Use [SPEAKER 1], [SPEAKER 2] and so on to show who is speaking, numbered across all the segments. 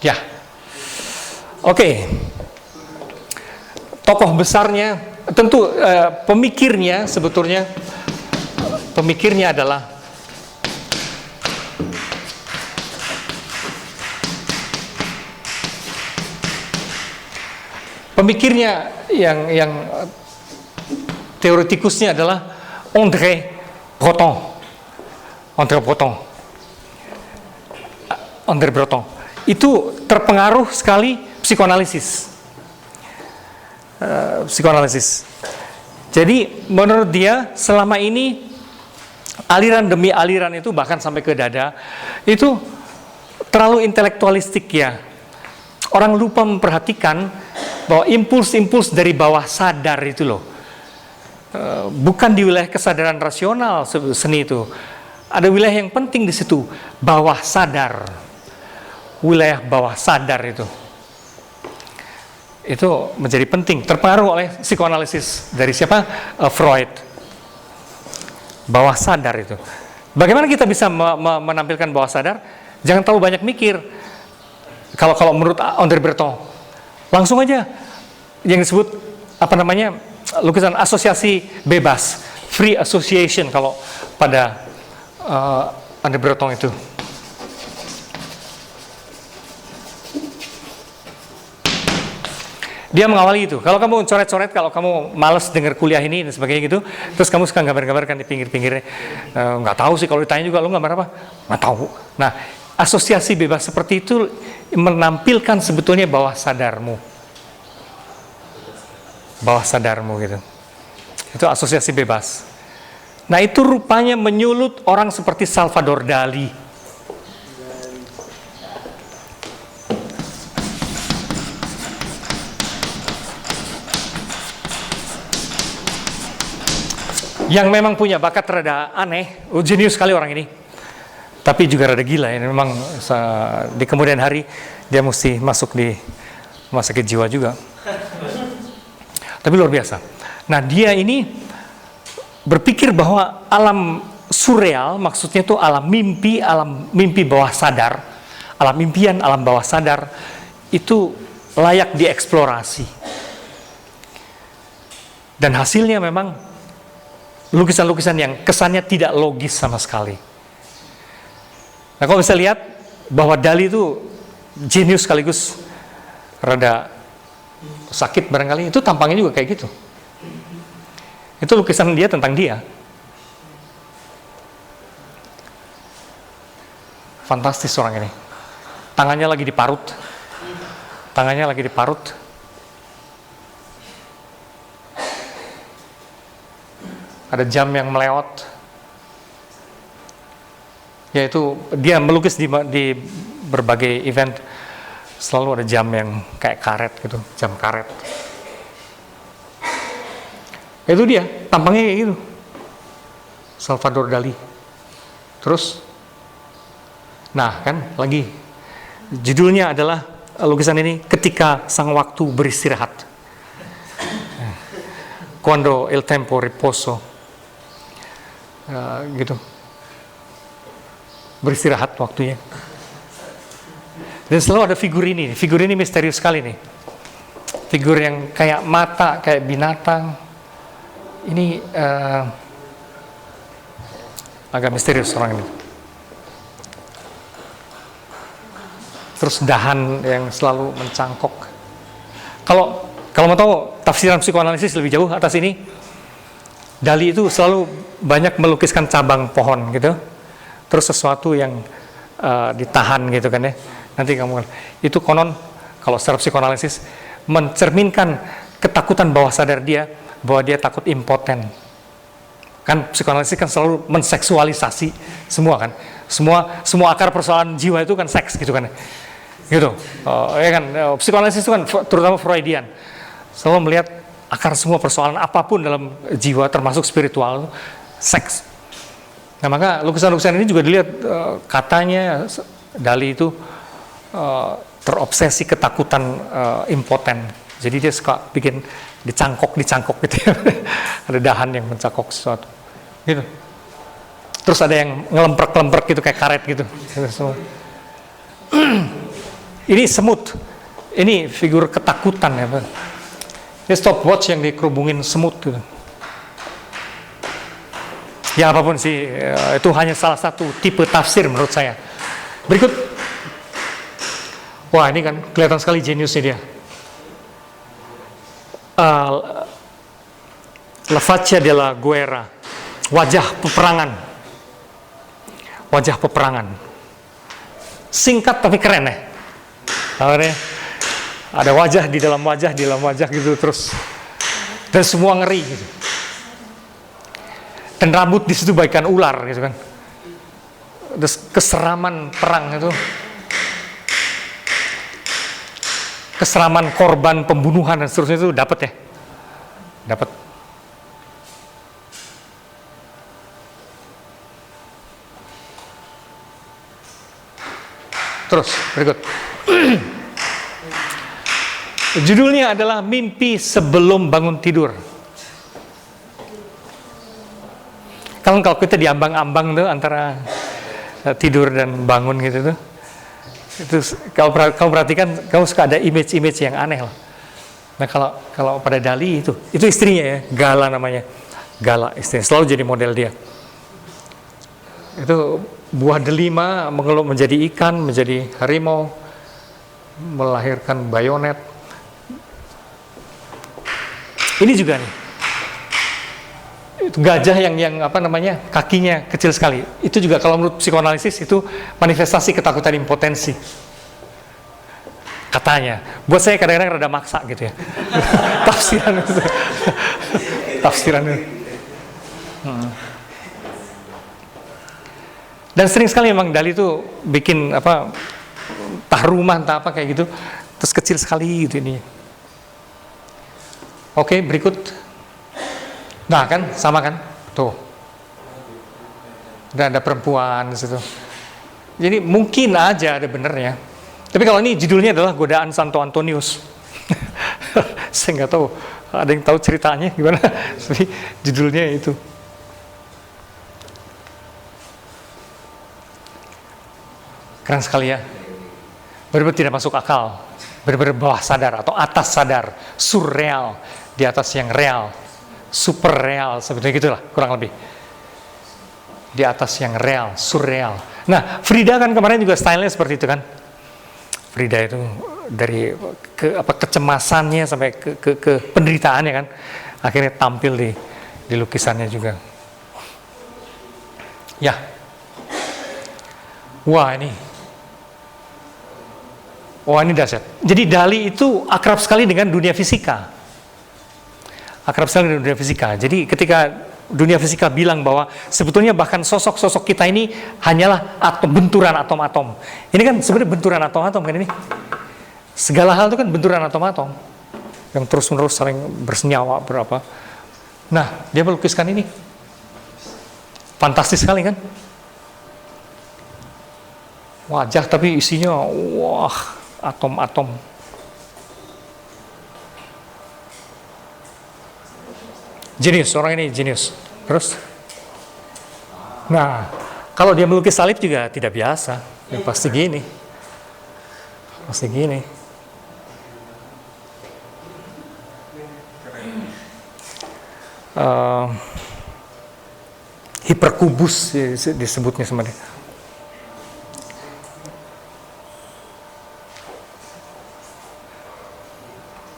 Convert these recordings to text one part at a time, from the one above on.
[SPEAKER 1] Ya, oke. Tokoh besarnya, tentu pemikirnya sebetulnya, pemikirnya adalah yang teoretikusnya adalah André Breton. André Breton itu terpengaruh sekali psikoanalisis. Jadi menurut dia selama ini aliran demi aliran itu bahkan sampai ke dada itu terlalu intelektualistik ya. Orang lupa memperhatikan bahwa impuls-impuls dari bawah sadar itu loh, bukan di wilayah kesadaran rasional seni itu. Ada wilayah yang penting di situ, bawah sadar. Wilayah bawah sadar itu menjadi penting, terpengaruh oleh psikoanalisis dari siapa? Freud. Bawah sadar itu. Bagaimana kita bisa menampilkan bawah sadar? Jangan terlalu banyak mikir. Kalau menurut André Breton, langsung aja yang disebut lukisan asosiasi bebas, free association kalau pada André Breton itu. Dia mengawali itu. Kalau kamu coret-coret, kalau kamu males dengar kuliah ini dan sebagainya gitu, terus kamu suka gambar-gambarkan di pinggir-pinggirnya, nggak tahu sih kalau ditanya juga, lu gambar apa? Nggak tahu. Nah, asosiasi bebas seperti itu menampilkan sebetulnya bawah sadarmu gitu. Itu asosiasi bebas. Nah, itu rupanya menyulut orang seperti Salvador Dali. Yang memang punya bakat rada aneh, jenius sekali orang ini. Tapi juga rada gila, ini memang di kemudian hari dia mesti masuk di rumah sakit jiwa juga. Tapi luar biasa. Nah, dia ini berpikir bahwa alam surreal, maksudnya itu alam mimpi bawah sadar, alam impian, alam bawah sadar, itu layak dieksplorasi. Dan hasilnya memang lukisan-lukisan yang kesannya tidak logis sama sekali. Nah, kalau bisa lihat bahwa Dali itu jenius sekaligus rada sakit barangkali, itu tampangnya juga kayak gitu. Itu lukisan dia tentang dia. Fantastis orang ini. Tangannya lagi diparut. Ada jam yang melewat. Yaitu dia melukis di berbagai event, selalu ada jam yang kayak karet gitu, jam karet. Itu dia, tampangnya kayak gitu. Salvador Dali. Terus, nah kan lagi judulnya adalah lukisan ini Ketika Sang Waktu Beristirahat. Quando il tempo riposo. Gitu, beristirahat waktunya. Dan selalu ada figur ini misterius sekali nih, figur yang kayak mata, kayak binatang. Ini agak misterius orang ini. Terus dahan yang selalu mencangkok. Kalau mau tahu tafsiran psikoanalisis lebih jauh atas ini, Dali itu selalu banyak melukiskan cabang pohon gitu, terus sesuatu yang ditahan gitu kan ya. Nanti kamu itu konon kalau secara psikoanalisis mencerminkan ketakutan bawah sadar dia bahwa dia takut impoten. Kan psikoanalisis kan selalu menseksualisasi semua kan, semua akar persoalan jiwa itu kan seks gitu kan, gitu. Ya kan psikoanalisis itu kan terutama Freudian selalu melihat akar semua persoalan apapun dalam jiwa termasuk spiritual, seks. Nah, maka lukisan-lukisan ini juga dilihat katanya Dali itu terobsesi ketakutan impoten. Jadi dia suka bikin dicangkok gitu ya. Ada dahan yang mencangkok sesuatu gitu. Terus ada yang ngelemprek gitu kayak karet gitu. Ini semut. Ini figur ketakutan ya, Pak. Ini stopwatch yang dikerubungin semut gitu. Ya apapun sih, itu hanya salah satu tipe tafsir menurut saya. Berikut. Wah, ini kan kelihatan sekali jeniusnya dia. La faccia della guerra, wajah peperangan. Wajah peperangan. Singkat tapi keren ya. Ada wajah di dalam wajah gitu terus. Dan semua ngeri gitu. Dan rambut di situ bagaikan ular gitu kan. Terus keseraman perang itu. Keseraman korban pembunuhan dan seterusnya itu dapat ya. Dapat. Terus berikut. Judulnya adalah Mimpi Sebelum Bangun Tidur. Kalau kita diambang-ambang tuh antara tidur dan bangun gitu tuh, itu kalau perhatikan, kamu suka ada image-image yang aneh lah. Nah kalau pada Dali itu istrinya ya, Gala namanya, Gala istrinya, selalu jadi model dia. Itu buah delima mengelup menjadi ikan, menjadi harimau, melahirkan bayonet. Ini juga nih, itu gajah yang apa namanya, kakinya kecil sekali. Itu juga kalau menurut psikoanalisis itu manifestasi ketakutan impotensi. Katanya, buat saya kadang-kadang rada maksa gitu ya. Tafsiran itu. Tafsiran itu. Dan sering sekali memang Dali itu bikin apa, entah rumah entah apa kayak gitu, terus kecil sekali gitu ini. Oke, berikut. Nah kan, sama kan? Tuh. Dan ada perempuan di situ. Jadi mungkin aja ada benernya. Tapi kalau ini judulnya adalah Godaan Santo Antonius. Saya nggak tahu. Ada yang tahu ceritanya gimana? Tapi judulnya itu. Keren sekali ya. Benar-benar tidak masuk akal. Benar-benar bawah sadar atau atas sadar. Surreal. Di atas yang real, super real, sebetulnya gitulah kurang lebih. Di atas yang real, surreal. Nah, Frida kan kemarin juga stylenya seperti itu kan. Frida itu dari kecemasannya sampai ke penderitaannya kan, akhirnya tampil di lukisannya juga. Ya, wah ini dahsyat. Jadi Dali itu akrab sekali dengan dunia fisika. Jadi ketika dunia fisika bilang bahwa sebetulnya bahkan sosok-sosok kita ini hanyalah benturan atom-atom. Ini kan sebenarnya benturan atom-atom kan ini. Segala hal itu kan benturan atom-atom yang terus-menerus saling bersenyawa berapa. Nah, dia melukiskan ini. Fantastis sekali kan? Wajah tapi isinya wah, atom-atom. Jenius, orang ini jenius. Terus, nah, kalau dia melukis salib juga tidak biasa. Ya, pasti gini. Hiperkubus disebutnya sama dia.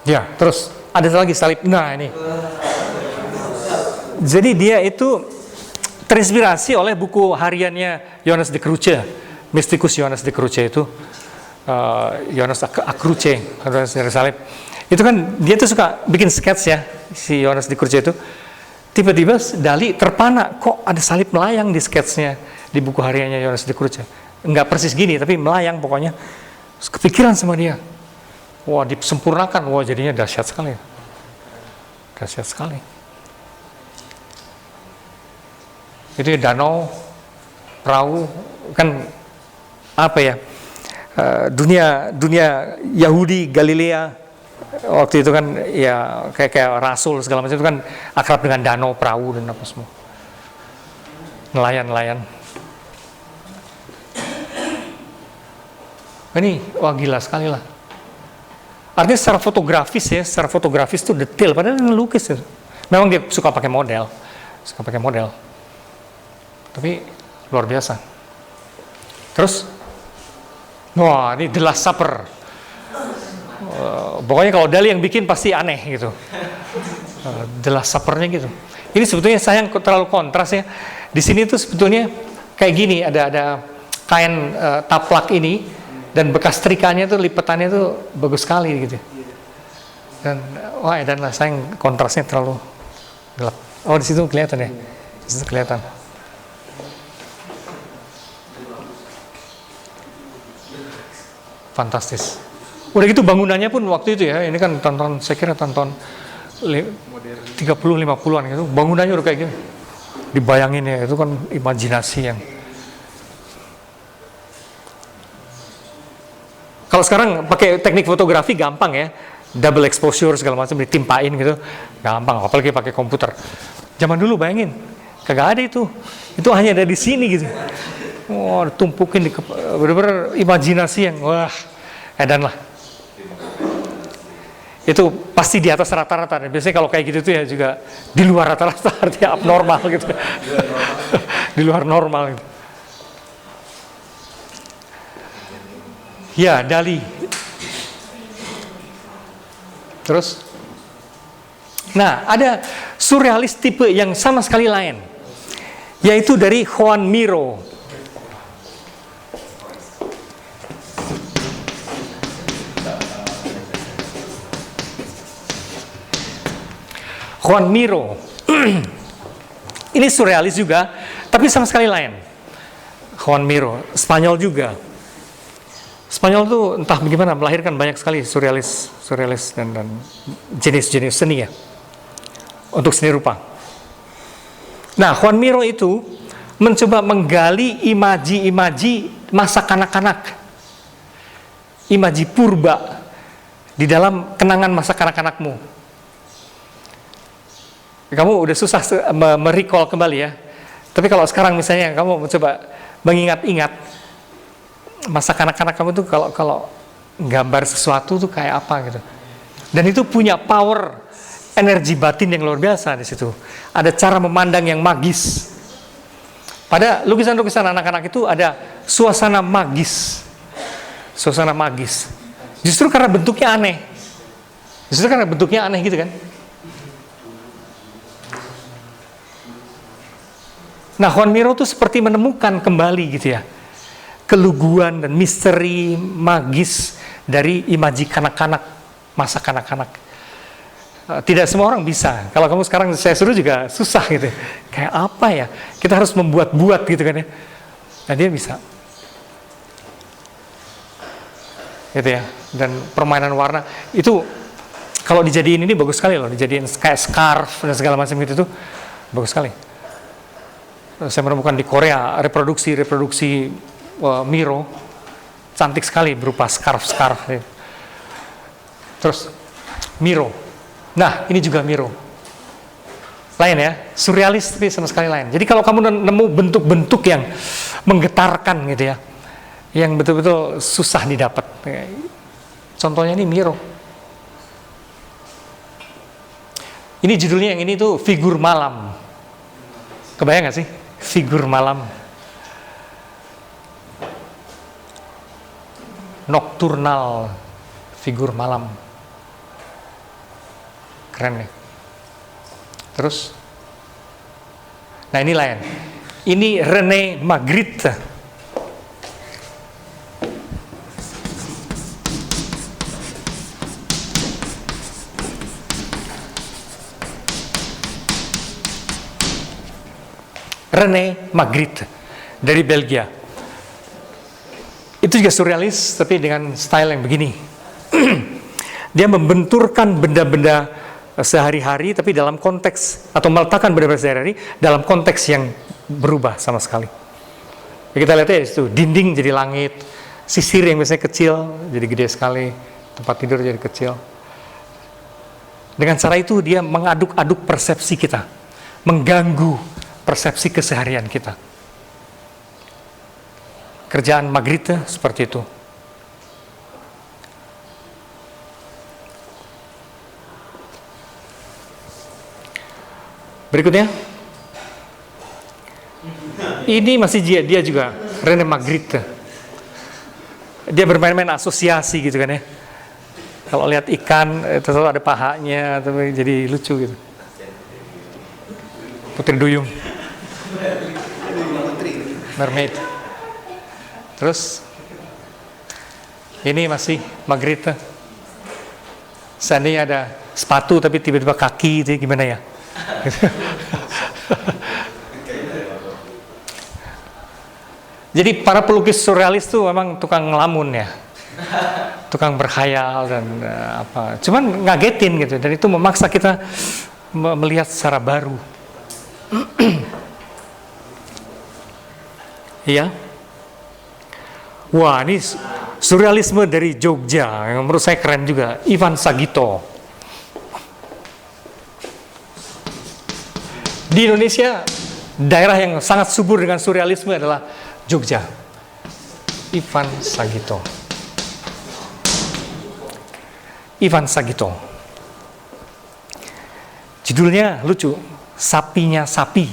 [SPEAKER 1] Ya, terus ada lagi salib. Nah, ini. Jadi dia itu terinspirasi oleh buku hariannya Johannes de Croce, Mystikus Johannes de Croce itu, Johannes A Croce, dari salib. Itu kan dia tuh suka bikin sketch ya, si Johannes de Croce itu. Tiba-tiba Dali terpana, kok ada salib melayang di sketsnya di buku hariannya Johannes de Croce. Enggak persis gini, tapi melayang pokoknya. Terus kepikiran sama dia. Wah, disempurnakan, wah jadinya dahsyat sekali. Dahsyat sekali. Itu danau, perahu, kan apa ya, dunia Yahudi, Galilea, waktu itu kan ya kayak rasul segala macam itu kan akrab dengan danau, perahu dan apa semua. Nelayan-nelayan. Ini wah gila sekali lah. Artinya secara fotografis tuh detail, padahal ini lukis ya. Memang dia suka pakai model, tapi luar biasa. Terus, wah ini The Last Supper. Pokoknya kalau Dali yang bikin pasti aneh gitu. The Last Supper-nya gitu. Ini sebetulnya sayang terlalu kontras ya. Di sini tuh sebetulnya kayak gini, ada kain taplak ini dan bekas trikanya tuh lipetannya tuh bagus sekali gitu. Dan wah dan lah sayang kontrasnya terlalu gelap. Oh di situ kelihatan ya. Di situ kelihatan. Fantastis. Udah gitu bangunannya pun waktu itu ya, ini kan tahun-tahun saya kira tahun-tahun 30-50-an gitu. Bangunannya udah kayak gini. Dibayangin ya, itu kan imajinasi yang. Kalau sekarang pakai teknik fotografi gampang ya. Double exposure segala macam ditimpain gitu. Gampang, apalagi pakai komputer. Zaman dulu bayangin, kagak ada itu. Itu hanya ada di sini gitu. Wah, tumpukin di bener-bener imajinasi yang wah, edan lah. Itu pasti di atas rata-rata. Biasanya kalau kayak gitu tuh ya juga di luar rata-rata, artinya abnormal gitu. Di luar normal gitu. Ya, Dali. Terus, nah ada surrealis tipe yang sama sekali lain, yaitu dari Joan Miró. Joan Miró. Ini surrealis juga, tapi sama sekali lain. Joan Miró, Spanyol juga. Spanyol tuh entah bagaimana melahirkan banyak sekali surrealis dan jenis-jenis seni ya untuk seni rupa. Nah, Joan Miró itu mencoba menggali imaji-imaji masa kanak-kanak, imaji purba di dalam kenangan masa kanak-kanakmu. Kamu udah susah merecall kembali ya. Tapi kalau sekarang misalnya kamu mencoba mengingat-ingat masa kanak-kanak kamu tuh kalau gambar sesuatu tuh kayak apa gitu. Dan itu punya power energi batin yang luar biasa di situ. Ada cara memandang yang magis. Pada lukisan-lukisan anak-anak itu ada suasana magis. Suasana magis. Justru karena bentuknya aneh. Gitu kan. Nah, Joan Miró tuh seperti menemukan kembali gitu ya, keluguan dan misteri magis dari imaji kanak-kanak, masa kanak-kanak. Tidak semua orang bisa. Kalau kamu sekarang saya suruh juga susah gitu. Kayak apa ya? Kita harus membuat-buat gitu kan ya. Nah dia bisa. Gitu ya. Dan permainan warna itu kalau dijadiin ini bagus sekali loh. Dijadiin kayak scarf dan segala macam gitu tuh bagus sekali. Saya menemukan di Korea reproduksi Miró cantik sekali berupa scarf. Terus Miró. Nah, ini juga Miró. Lain ya, surrealis tapi sama sekali lain. Jadi kalau kamu nemu bentuk-bentuk yang menggetarkan gitu ya, yang betul-betul susah didapat. Contohnya ini Miró. Ini judulnya yang ini tuh Figur Malam. Kebayang gak sih? Figur Malam. Nocturnal, figur malam. Keren ya. Terus, nah ini lain. Ini René Magritte. René Magritte dari Belgia. Itu juga surrealis tapi dengan style yang begini. Dia membenturkan benda-benda sehari-hari tapi dalam konteks, atau meletakkan benda-benda sehari-hari dalam konteks yang berubah sama sekali. Ya, kita lihat ya itu dinding jadi langit, sisir yang biasanya kecil jadi gede sekali, tempat tidur jadi kecil. Dengan cara itu dia mengaduk-aduk persepsi kita, mengganggu persepsi keseharian kita. Kerjaan Magritte seperti itu. Berikutnya, ini masih dia juga René Magritte. Dia bermain-main asosiasi gitu kan ya. Kalau lihat ikan, terus ada pahanya, tapi jadi lucu gitu. Putri Duyung, mermaid. Terus ini masih Magritte. Seandainya ada sepatu tapi tiba-tiba kaki, itu gimana ya? Jadi para pelukis surrealis tuh memang tukang ngelamun ya, tukang berkhayal dan apa. Cuman ngagetin gitu, dan itu memaksa kita melihat secara baru. Iya. Wah, ini surrealisme dari Jogja yang menurut saya keren juga, Ivan Sagito. Di Indonesia, daerah yang sangat subur dengan surrealisme adalah Jogja. Ivan Sagito. Ivan Sagito. Judulnya lucu, Sapinya Sapi.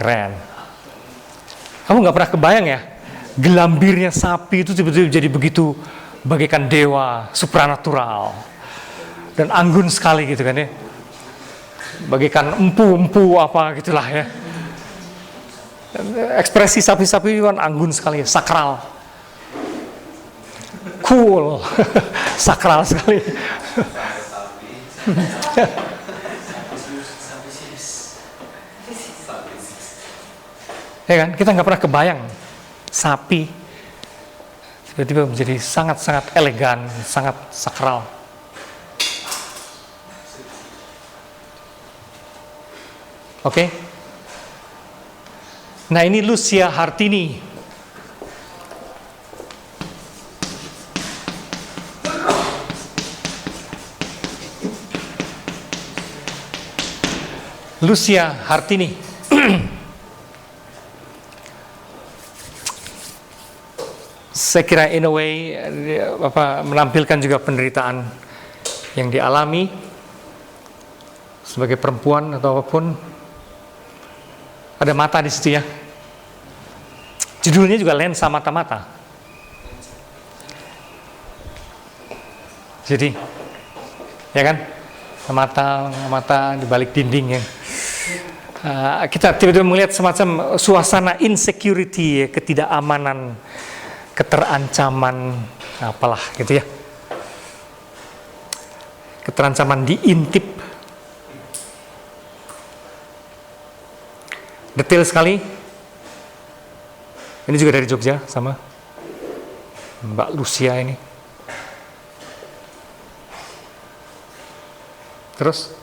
[SPEAKER 1] Keren. Kamu nggak pernah kebayang ya, gelambirnya sapi itu tiba-tiba jadi begitu bagaikan dewa, supranatural, dan anggun sekali gitu kan ya. Bagaikan empu-empu apa gitulah ya. Ekspresi sapi-sapi itu kan anggun sekali, sakral, cool, sakral sekali. Ya kan, kita nggak pernah kebayang sapi tiba-tiba menjadi sangat-sangat elegan, sangat sakral. Oke. Nah, ini Lucia Hartini. Lucia Hartini. Saya kira in a way menampilkan juga penderitaan yang dialami sebagai perempuan atau apapun. Ada mata di situ ya. Judulnya juga lensa mata-mata. Jadi, ya kan, mata di balik dinding ya. Kita tiba-tiba melihat semacam suasana insecurity, ya, ketidakamanan, keterancaman, apalah gitu ya. Keterancaman diintip. Detail sekali. Ini juga dari Jogja, sama Mbak Lucia ini. Terus